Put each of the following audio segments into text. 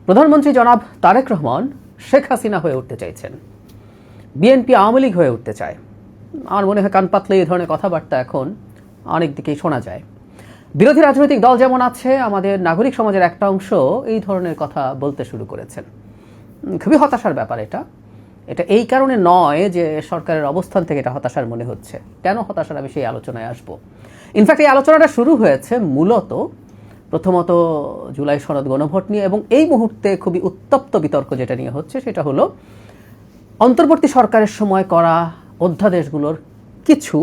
প্রধানমন্ত্রী জনাব তারেক রহমান শেখ হাসিনা হয়ে উঠতে চাইছেন, বিএনপি আওয়ামী লীগ হয়ে উঠতে চায়। আমার মনে হয় কান পাতলে এই ধরনের কথাবার্তা এখন অনেক দিকেই শোনা যায়। বিরোধী রাজনৈতিক দল যেমন আছে, আমাদের নাগরিক সমাজের একটা অংশ এই ধরনের কথা বলতে শুরু করেছেন। খুবই হতাশার ব্যাপার এটা। এটা এই কারণে নয় যে সরকারের অবস্থান থেকে এটা হতাশার মনে হচ্ছে। কেন হতাশার, আমি সেই আলোচনায় আসবো। ইনফ্যাক্ট এই আলোচনাটা শুরু হয়েছে মূলত প্রথমত জুলাই সনদ গণভোট নিয়ে, এবং এই মুহূর্তে খুবই উত্তপ্ত বিতর্ক যেটা নিয়ে হচ্ছে সেটা হলো অন্তর্বর্তী সরকারের সময় করা অধ্যাদেশগুলোর কিছু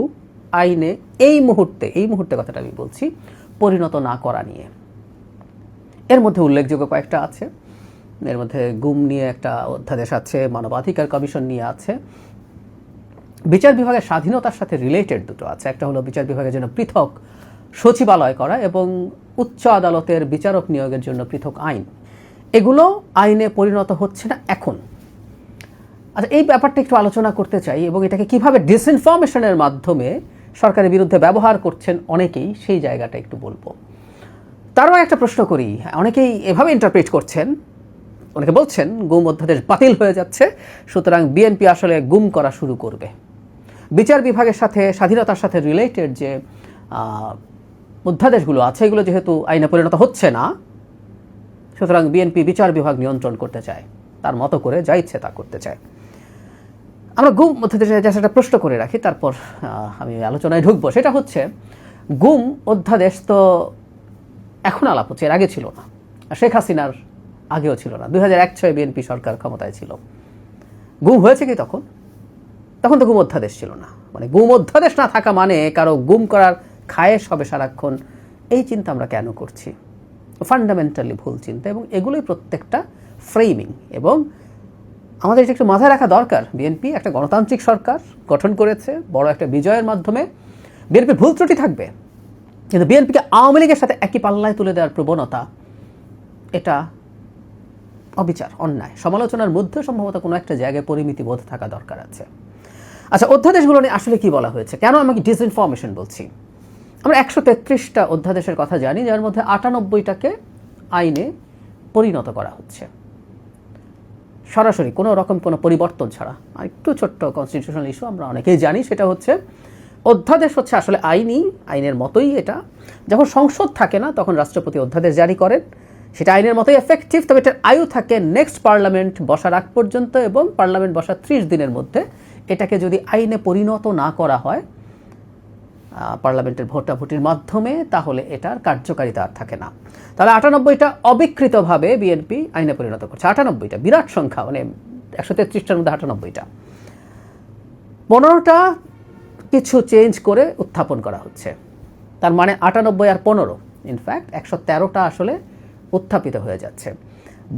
আইনে এই মুহূর্তে কথাটা আমি বলছি, পরিণত না করা নিয়ে। এর মধ্যে উল্লেখযোগ্য কয়েকটা আছে। এর মধ্যে গুম নিয়ে একটা অধ্যাদেশ আছে, মানবাধিকার কমিশন নিয়ে আছে, বিচার বিভাগের স্বাধীনতার সাথে রিলেটেড দুটো আছে। একটা হলো বিচার বিভাগের জন্য পৃথক সচিবালয় করা এবং উচ্চ আদালতের বিচারক নিয়োগের জন্য পৃথক আইন। এগুলো আইনে পরিণত হচ্ছে না এখন। আচ্ছা, এই ব্যাপারটা একটু আলোচনা করতে চাই, এবং এটাকে কিভাবে ডিসইনফরমেশনের মাধ্যমে সরকারের বিরুদ্ধে ব্যবহার করছেন অনেকেই, সেই জায়গাটা একটু বলবো। তারও একটা প্রশ্ন করি, অনেকেই এভাবে ইন্টারপ্রেট করছেন, অনেকে বলছেন গুম অধ্যাদেশ বাতিল হয়ে যাচ্ছে, সুতরাং বিএনপি আসলে গুম করা শুরু করবে। বিচার বিভাগের সাথে, স্বাধীনতার সাথে রিলেটেড যে অধ্যাদেশগুলো আছে, এগুলো যেহেতু আইনে পরিণত হচ্ছে না, সুতরাং বিএনপি বিচার বিভাগ নিয়ন্ত্রণ করতে চায়, তার মতো করে যা ইচ্ছে তা করতে চায়। আমরা গুম অধ্যাদেশে একটা প্রশ্ন করে রাখি, তারপর আমি আলোচনায় ঢুকবো। সেটা হচ্ছে, গুম অধ্যাদেশ তো এখন আলাপ হচ্ছে, এর আগে ছিল না, শেখ হাসিনার আগেও ছিল না। 2001-06 বিএনপি সরকার ক্ষমতায় ছিল। গুম হয়েছে কি তখন? তখন তো গুম অধ্যাদেশ ছিল না। মানে গুম অধ্যাদেশ না থাকা মানে কারো গুম করার খায়েশ হবে সারাক্ষণ, এই চিন্তা আমরা কেন করছি? ফান্ডামেন্টালি ভুল চিন্তা, এবং এগুলোই প্রত্যেকটা ফ্রেমিং। এবং আমাদের এটা একটু মাথায় রাখা দরকার, বিএনপি একটা গণতান্ত্রিক সরকার গঠন করেছে বড় একটা বিজয়ের মাধ্যমে। বিএনপির ভুল ত্রুটি থাকবে, কিন্তু বিএনপিকে আওয়ামী লীগের সাথে একই পাল্লায় তুলে দেওয়ার প্রবণতা, এটা অবিচার, অন্যায়। সমালোচনার মধ্যে সম্ভবত কোনো একটা জায়গায় পরিমিতি বোধ থাকা দরকার আছে। আচ্ছা, অধ্যাদেশগুলো নিয়ে আসলে কি বলা হয়েছে, কেন আমাকে ডিসইনফরমেশন বলছি? আমরা 133টা অধ্যাদেশের কথা জানি, যার মধ্যে 98টাকে আইনে পরিণত করা হচ্ছে সরাসরি, কোনো রকম কোনো পরিবর্তন ছাড়া। আর একটু ছোট্ট কনস্টিটিউশনাল ইস্যু আমরা অনেকেই জানি, সেটা হচ্ছে অধ্যাদেশ হচ্ছে আসলে আইনের মতোই। এটা যখন সংসদ থাকে না, তখন রাষ্ট্রপতি অধ্যাদেশ জারি করেন, সেটা আইনের মতোই এফেক্টিভ। তবে এটার আয়ু থাকে নেক্সট পার্লামেন্ট বসার আগ পর্যন্ত, এবং পার্লামেন্ট বসার 30 দিনের মধ্যে এটাকে যদি আইনে পরিণত না করা হয় পার্লামেন্টের ভোটাভুটির মাধ্যমে, তাহলে এটার কার্যকারিতা আর থাকে না। তাহলে 98টা অবিকৃতভাবে বিএনপি আইনে পরিণত করছে। 98টা বিরাট সংখ্যা, মানে 133টার মধ্যে 98টা। 15টা কিছু চেঞ্জ করে উত্থাপন করা হচ্ছে। তার মানে 98 আর 15, ইনফ্যাক্ট 113টা আসলে উত্থাপিত হয়ে যাচ্ছে।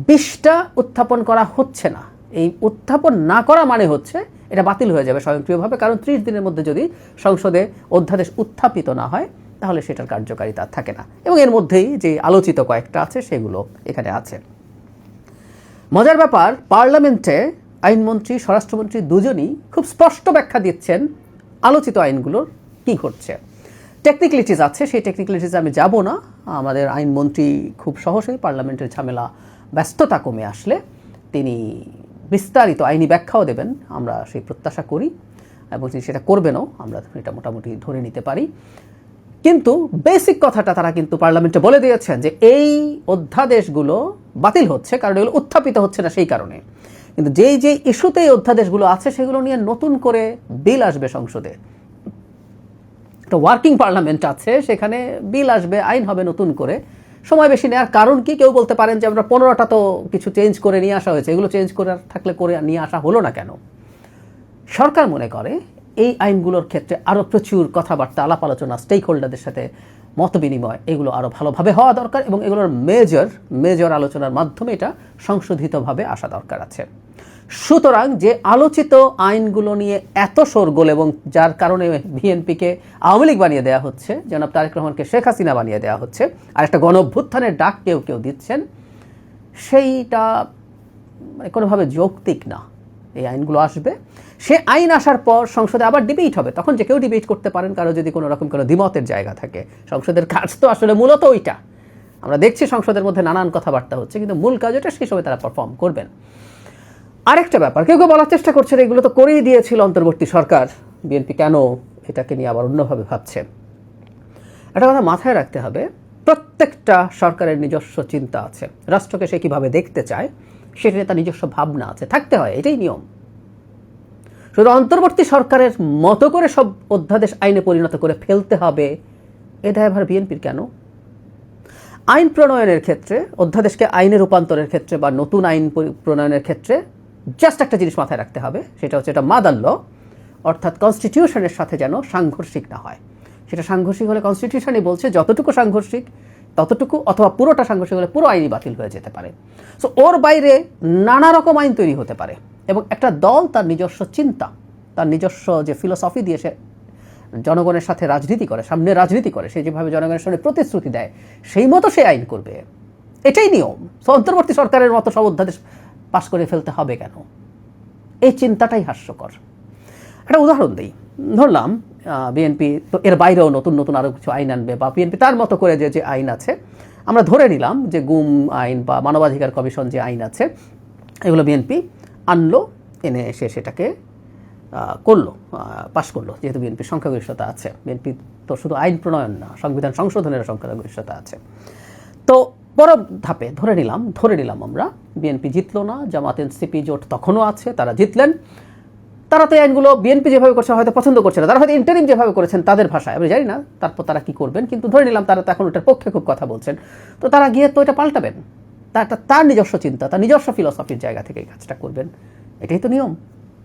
20টা উত্থাপন করা হচ্ছে না। এই উত্থাপন না করা মানে হচ্ছে এটা বাতিল হয়ে যাবে স্বয়ংক্রিয়ভাবে, কারণ 30 দিনের মধ্যে যদি সংসদে অধ্যাদেশ উত্থাপিত না হয়, তাহলে সেটার কার্যকারিতা থাকে না। এবং এর মধ্যেই যে আলোচিত কয়েকটা আছে সেগুলো এখানে আছে। মজার ব্যাপার, পার্লামেন্টে আইনমন্ত্রী, স্বরাষ্ট্রমন্ত্রী দুজনই খুব স্পষ্ট ব্যাখ্যা দিচ্ছেন আলোচিত আইনগুলোর কি ঘটছে। টেকনিক্যালিটিস আছে, সেই টেকনিক্যালিটিস আমি যাব না। আমাদের আইনমন্ত্রী খুব সহজেই পার্লামেন্টের ঝামেলা, ব্যস্ততা কমে আসলে তিনি বিস্তারিত আইনি ব্যাখ্যাও দেবেন, আমরা সেই প্রত্যাশা করি, এবং তিনি সেটা করবেনও, আমরা এটা মোটামুটি ধরে নিতে পারি। কিন্তু বেসিক কথাটা তারা কিন্তু পার্লামেন্টে বলে দিয়েছেন যে এই অধ্যাদেশগুলো বাতিল হচ্ছে কারণ এগুলো উত্থাপিত হচ্ছে না সেই কারণে। কিন্তু যে ইস্যুতে এই অধ্যাদেশগুলো আছে সেগুলো নিয়ে নতুন করে বিল আসবে সংসদে। একটা ওয়ার্কিং পার্লামেন্ট আছে, সেখানে বিল আসবে, আইন হবে নতুন করে। সময় বেশি নেওয়ার কারণ কি? কেউ বলতে পারেন যে আমরা 15টা তো কিছু চেঞ্জ করে নিয়ে আসা হয়েছে, এগুলো চেঞ্জ করে থাকলে করে নিয়ে আসা হলো না কেন? সরকার মনে করে এই আইনগুলোর ক্ষেত্রে আরও প্রচুর কথাবার্তা, আলাপ আলোচনা, স্টেক হোল্ডারদের সাথে মত বিনিময়, এগুলো আরও ভালোভাবে হওয়া দরকার, এবং এগুলোর মেজর আলোচনার মাধ্যমে এটা সংশোধিতভাবে আসা দরকার আছে। সুতরাং যে আলোচিত আইনগুলো নিয়ে এত শোরগোল, এবং যার কারণে বিএনপিকে আওয়ামী লীগ বানিয়ে দেওয়া হচ্ছে, জনাব তারেক রহমানকে শেখ হাসিনা বানিয়ে দেওয়া হচ্ছে, আর একটা গণঅভ্যুত্থানের ডাক কেউ দিচ্ছেন, সেইটা মানে কোনোভাবে যৌক্তিক না। এই আইনগুলো আসবে, সে আইন আসার পর সংসদে আবার ডিবেট হবে। তখন যে কেউ ডিবেট করতে পারেন, কারো যদি কোনো রকম কোনো দ্বিমতের জায়গা থাকে। সংসদের কাজ তো আসলে মূলত ওইটা। আমরা দেখছি সংসদের মধ্যে নানান কথাবার্তা হচ্ছে, কিন্তু মূল কাজ ওটা, সেই সময় তারা পারফর্ম করবেন। আরেকটা ব্যাপার, কেউ কেউ বলার চেষ্টা করছেন এগুলো তো করেই দিয়েছিল অন্তর্বর্তী সরকার, বিএনপি কেন এটাকে নিয়ে আবার অন্যভাবে ভাবছে। একটা কথা মাথায় রাখতে হবে, প্রত্যেকটা সরকারের নিজস্ব চিন্তা আছে, রাষ্ট্রকে সে কীভাবে দেখতে চায় সেটা নিয়ে তার নিজস্ব ভাবনা আছে, থাকতে হয়, এটাই নিয়ম। শুধু অন্তর্বর্তী সরকারের মতো করে সব অধ্যাদেশ আইনে পরিণত করে ফেলতে হবে, এটা এবার বিএনপির কেন? আইন প্রণয়নের ক্ষেত্রে, অধ্যাদেশকে আইনে রূপান্তরের ক্ষেত্রে বা নতুন আইন প্রণয়নের ক্ষেত্রে জাস্ট একটা জিনিস মাথায় রাখতে হবে, সেটা হচ্ছে এটা মাদার ল, অর্থাৎ কনস্টিটিউশনের সাথে যেন সাংঘর্ষিক না হয়। সেটা সাংঘর্ষিক হলে কনস্টিটিউশনই বলছে যতটুকু সাংঘর্ষিক ততটুকু, অথবা পুরোটা সাংঘর্ষিক হলে পুরো আইনই বাতিল হয়ে যেতে পারে। সো ওর বাইরে নানা রকম আইন তৈরি হতে পারে, এবং একটা দল তার নিজস্ব চিন্তা, তার নিজস্ব যে ফিলোসফি দিয়ে সে জনগণের সাথে রাজনীতি করে, সামনে রাজনীতি করে, সে যেভাবে জনগণের সামনে প্রতিশ্রুতি দেয় সেই মতো সে আইন করবে, এটাই নিয়ম। সো অন্তর্বর্তী সরকারের মতো সব অধ্যাদেশ পাশ করে ফেলতে হবে কেন? এই চিন্তাটাই হাস্যকর। একটা উদাহরণ দিই, ধরলাম বিএনপি তো এর বাইরেও নতুন নতুন আরও কিছু আইন আনবে, বা বিএনপি তার মতো করে যে আইন আছে, আমরা ধরে নিলাম যে গুম আইন বা মানবাধিকার কমিশন যে আইন আছে, এগুলো বিএনপি আনলো, এনে এসে সেটাকে করলো, পাশ করলো। যেহেতু বিএনপির সংখ্যাগরিষ্ঠতা আছে, বিএনপি তো শুধু আইন প্রণয়ন না, সংবিধান সংশোধনের সংখ্যাগরিষ্ঠতা আছে। তো পর ধাপে ধরে নিলাম আমরা বিএনপি জিতলো না, জামাত এনসিপি জোট তখনও আছে, তারা জিতলেন। তারা তো আইনগুলো বিএনপি যেভাবে করছে হয়তো পছন্দ করছে না, তারা হয়তো ইন্টারিম যেভাবে করেছেন তাদের ভাষায়, আমি জানি না তারপর তারা কি করবেন, কিন্তু ধরে নিলাম তারা তো এখন ওটার পক্ষে খুব কথা বলছেন, তো তারা গিয়ে তো এটা পাল্টাবেন, তার নিজস্ব চিন্তা, তার নিজস্ব ফিলসফির জায়গা থেকে এই কাজটা করবেন, এটাই তো নিয়ম।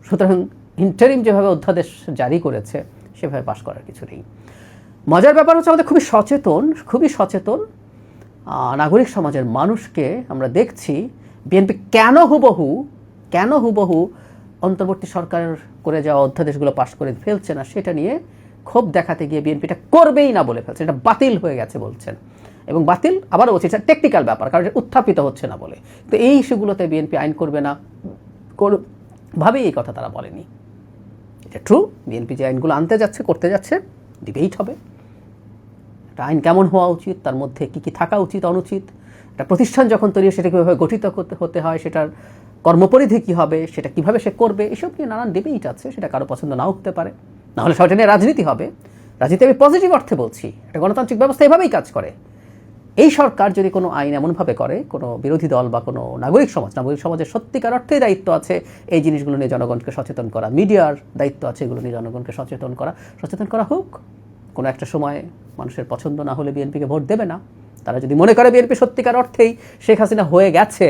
সুতরাং ইন্টারিম যেভাবে অধ্যাদেশ জারি করেছে সেভাবে পাশ করার কিছু নেই। মজার ব্যাপার হচ্ছে আমাদের খুবই সচেতন নাগরিক সমাজের মানুষকে আমরা দেখছি বিএনপি কেন হুবহু অন্তর্বর্তী সরকারের করে যাওয়া অধ্যাদেশগুলো পাশ করে ফেলছে না, সেটা নিয়ে ক্ষোভ দেখাতে গিয়ে বিএনপিটা করবেই না বলে ফেলছে, এটা বাতিল হয়ে গেছে বলছেন। এবং বাতিল আবারও বলছে, এটা টেকনিক্যাল ব্যাপার, কারণ এটা উত্থাপিত হচ্ছে না বলে। তো এই ইস্যুগুলোতে বিএনপি আইন করবে না ভাবেই এই কথা তারা বলেনি। এটা ট্রু, বিএনপি যে আইনগুলো করতে যাচ্ছে, ডিবেট হবে। একটা আইন কেমন হওয়া উচিত, তার মধ্যে কী কী থাকা উচিত অনুচিত, একটা প্রতিষ্ঠান যখন তৈরি সেটা কীভাবে গঠিত হতে হয়, সেটার কর্মপরিধি কী হবে, সেটা কীভাবে সে করবে, এসব নিয়ে নানান ডিবেট আছে। সেটা কারো পছন্দ নাও হতে পারে, নাহলে সেটা নিয়ে রাজনীতি হবে। রাজনীতি আমি পজিটিভ অর্থে বলছি, একটা গণতান্ত্রিক ব্যবস্থা এভাবেই কাজ করে। এই সরকার যদি কোনো আইন এমনভাবে করে, কোনো বিরোধী দল বা কোনো নাগরিক সমাজের সত্যিকার অর্থেই দায়িত্ব আছে এই জিনিসগুলো নিয়ে জনগণকে সচেতন করা, মিডিয়ার দায়িত্ব আছে এগুলো নিয়ে জনগণকে সচেতন করা হোক। কোনো একটা সময় মানুষের পছন্দ না হলে বিএনপিকে ভোট দেবে না। তারা যদি মনে করে বিএনপি সত্যিকার অর্থেই শেখ হাসিনা হয়ে গেছে,